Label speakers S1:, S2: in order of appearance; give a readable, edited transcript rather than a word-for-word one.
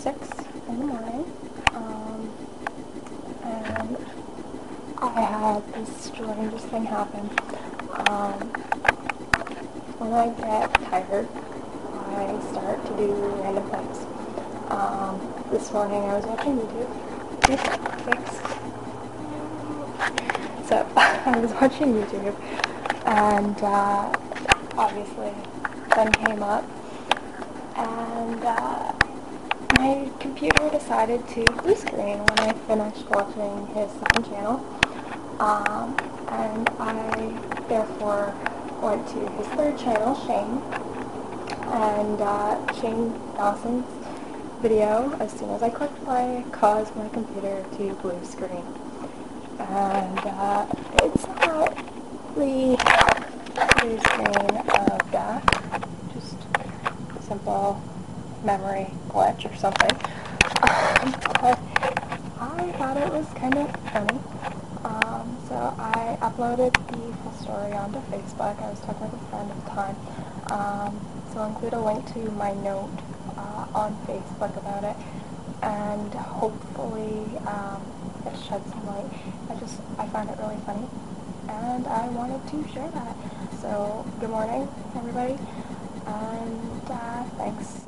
S1: 6 in the morning, and I had this strangest thing happen. When I get tired, I start to do random things. This morning I was watching YouTube. So I was watching YouTube, and obviously Sun came up, and my computer decided to blue screen when I finished watching his second channel, and I therefore went to his third channel, Shane, and Shane Dawson's video, as soon as I clicked play, caused my computer to blue screen. And it's not the blue screen of death, just a simple memory glitch or something. But I thought it was kind of funny. So I uploaded the full story onto Facebook. I was talking with a friend at the time. So I'll include a link to my note on Facebook about it, and hopefully it sheds some light. I found it really funny, and I wanted to share that. So good morning, everybody, and thanks.